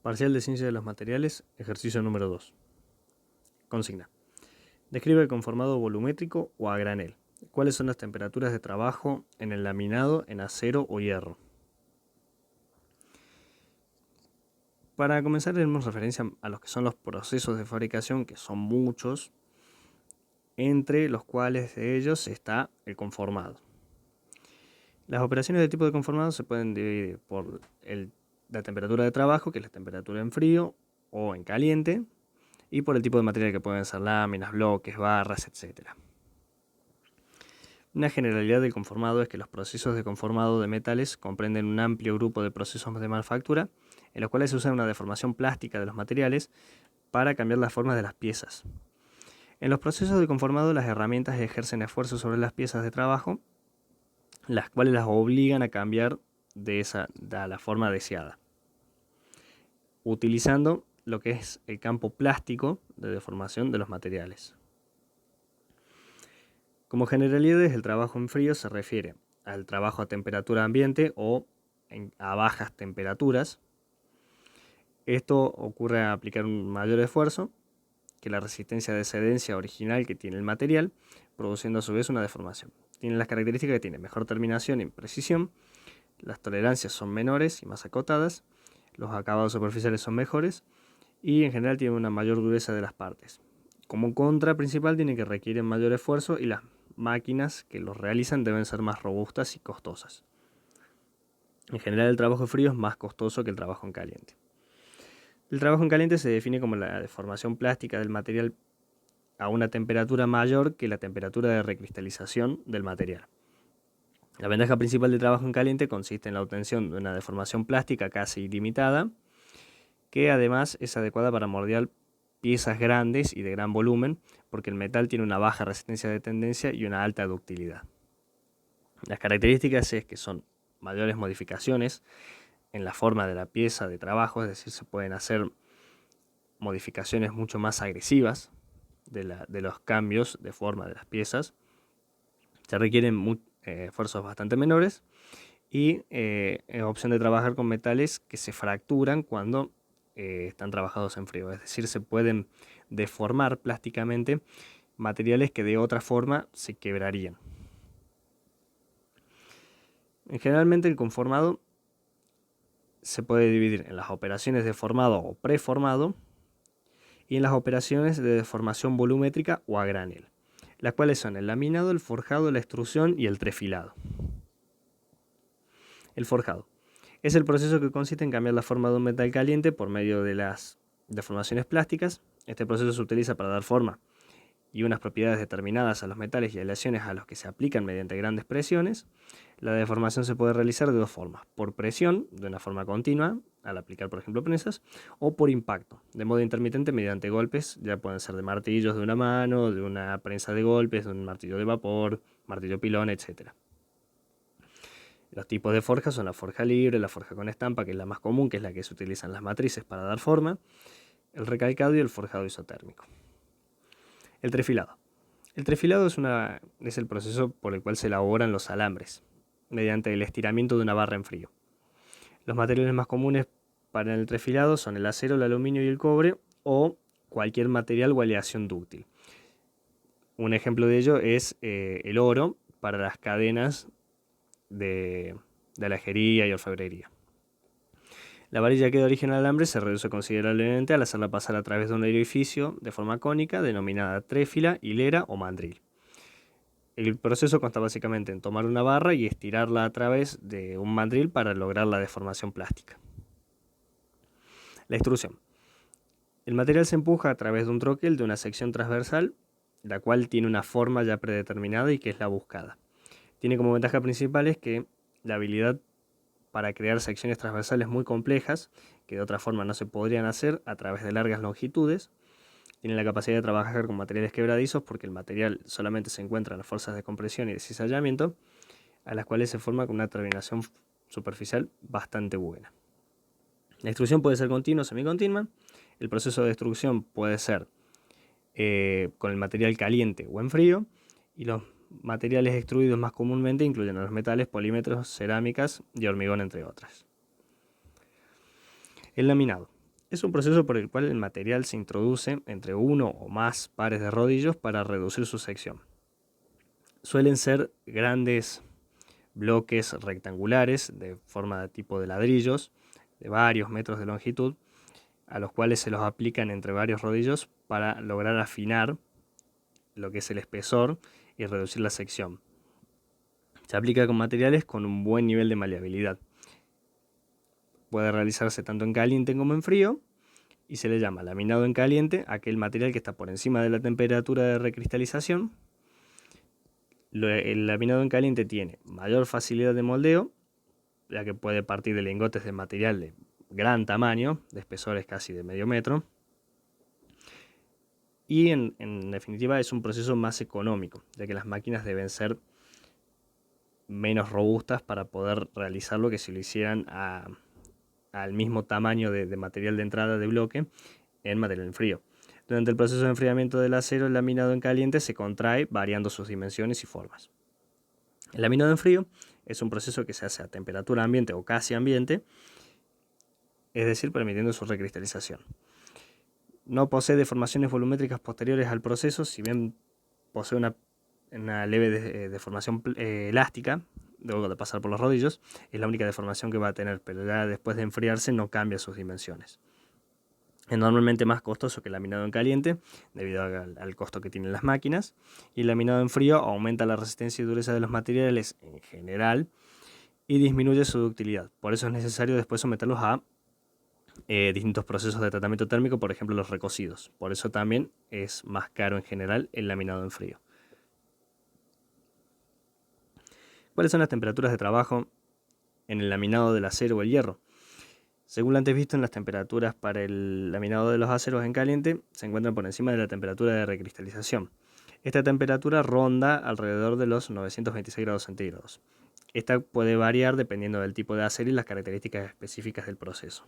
Parcial de Ciencia de los Materiales, ejercicio número 2. Consigna. Describe el conformado volumétrico o a granel. ¿Cuáles son las temperaturas de trabajo en el laminado en acero o hierro? Para comenzar, tenemos referencia a los que son los procesos de fabricación, que son muchos, entre los cuales de ellos está el conformado. Las operaciones de tipo de conformado se pueden dividir por la temperatura de trabajo, que es la temperatura en frío o en caliente, y por el tipo de material, que pueden ser láminas, bloques, barras, etc. Una generalidad del conformado es que los procesos de conformado de metales comprenden un amplio grupo de procesos de manufactura en los cuales se usa una deformación plástica de los materiales para cambiar las formas de las piezas. En los procesos de conformado, las herramientas ejercen esfuerzo sobre las piezas de trabajo, las cuales las obligan a cambiar a la forma deseada, utilizando lo que es el campo plástico de deformación de los materiales. Como generalidades, el trabajo en frío se refiere al trabajo a temperatura ambiente o a bajas temperaturas. Esto ocurre al aplicar un mayor esfuerzo que la resistencia de excedencia original que tiene el material, produciendo a su vez una deformación. Tiene las características que tiene mejor terminación y precisión, las tolerancias son menores y más acotadas, los acabados superficiales son mejores y en general tiene una mayor dureza de las partes. Como contra principal, tiene que requieren mayor esfuerzo y las máquinas que los realizan deben ser más robustas y costosas. En general, el trabajo frío es más costoso que el trabajo en caliente. El trabajo en caliente se define como la deformación plástica del material a una temperatura mayor que la temperatura de recristalización del material. La ventaja principal del trabajo en caliente consiste en la obtención de una deformación plástica casi ilimitada, que además es adecuada para moldear piezas grandes y de gran volumen, porque el metal tiene una baja resistencia de tendencia y una alta ductilidad. Las características es que son mayores modificaciones en la forma de la pieza de trabajo, es decir, se pueden hacer modificaciones mucho más agresivas de los cambios de forma de las piezas. Se requieren esfuerzos bastante menores y opción de trabajar con metales que se fracturan cuando están trabajados en frío, es decir, se pueden deformar plásticamente materiales que de otra forma se quebrarían. Generalmente el conformado se puede dividir en las operaciones de formado o preformado y en las operaciones de deformación volumétrica o a granel, las cuales son el laminado, el forjado, la extrusión y el trefilado. El forjado es el proceso que consiste en cambiar la forma de un metal caliente por medio de las deformaciones plásticas. Este proceso se utiliza para dar forma y unas propiedades determinadas a los metales y aleaciones a los que se aplican mediante grandes presiones. La deformación se puede realizar de dos formas: por presión, de una forma continua, al aplicar por ejemplo prensas, o por impacto, de modo intermitente mediante golpes, ya pueden ser de martillos de una mano, de una prensa de golpes, de un martillo de vapor, martillo pilón, etc. Los tipos de forja son la forja libre, la forja con estampa, que es la más común, que es la que se utiliza en las matrices para dar forma, el recalcado y el forjado isotérmico. El trefilado. El trefilado es el proceso por el cual se elaboran los alambres, mediante el estiramiento de una barra en frío. Los materiales más comunes para el trefilado son el acero, el aluminio y el cobre, o cualquier material o aleación dúctil. Un ejemplo de ello es el oro para las cadenas de alajería y orfebrería. La varilla que da origen al alambre se reduce considerablemente al hacerla pasar a través de un orificio de forma cónica denominada tréfila, hilera o mandril. El proceso consta básicamente en tomar una barra y estirarla a través de un mandril para lograr la deformación plástica. La extrusión. El material se empuja a través de un troquel de una sección transversal, la cual tiene una forma ya predeterminada y que es la buscada. Tiene como ventaja principal es que la habilidad para crear secciones transversales muy complejas, que de otra forma no se podrían hacer a través de largas longitudes. Tiene la capacidad de trabajar con materiales quebradizos porque el material solamente se encuentra en las fuerzas de compresión y de cizallamiento, a las cuales se forma con una terminación superficial bastante buena. La extrusión puede ser continua o semicontinua. El proceso de extrusión puede ser con el material caliente o en frío, y los materiales extruidos más comúnmente incluyen los metales, polímetros, cerámicas y hormigón, entre otras. El laminado. Es un proceso por el cual el material se introduce entre uno o más pares de rodillos para reducir su sección. Suelen ser grandes bloques rectangulares de forma de tipo de ladrillos de varios metros de longitud, a los cuales se los aplican entre varios rodillos para lograr afinar lo que es el espesor y reducir la sección. Se aplica con materiales con un buen nivel de maleabilidad. Puede realizarse tanto en caliente como en frío y se le llama laminado en caliente a aquel material que está por encima de la temperatura de recristalización. El laminado en caliente tiene mayor facilidad de moldeo, ya que puede partir de lingotes de material de gran tamaño, de espesores casi de medio metro. Y en definitiva es un proceso más económico, ya que las máquinas deben ser menos robustas para poder realizarlo que si lo hicieran al mismo tamaño de material de entrada de bloque en material en frío. Durante el proceso de enfriamiento del acero, el laminado en caliente se contrae variando sus dimensiones y formas. El laminado en frío es un proceso que se hace a temperatura ambiente o casi ambiente, es decir, permitiendo su recristalización. No posee deformaciones volumétricas posteriores al proceso, si bien posee una leve deformación elástica, luego de pasar por los rodillos, es la única deformación que va a tener, pero ya después de enfriarse no cambia sus dimensiones. Es normalmente más costoso que el laminado en caliente, debido al costo que tienen las máquinas, y el laminado en frío aumenta la resistencia y dureza de los materiales en general y disminuye su ductilidad. Por eso es necesario después someterlos a distintos procesos de tratamiento térmico, por ejemplo los recocidos. Por eso también es más caro en general el laminado en frío. ¿Cuáles son las temperaturas de trabajo en el laminado del acero o el hierro? Según lo antes visto, en las temperaturas para el laminado de los aceros en caliente se encuentran por encima de la temperatura de recristalización. Esta temperatura ronda alrededor de los 926 grados centígrados. Esta puede variar dependiendo del tipo de acero y las características específicas del proceso.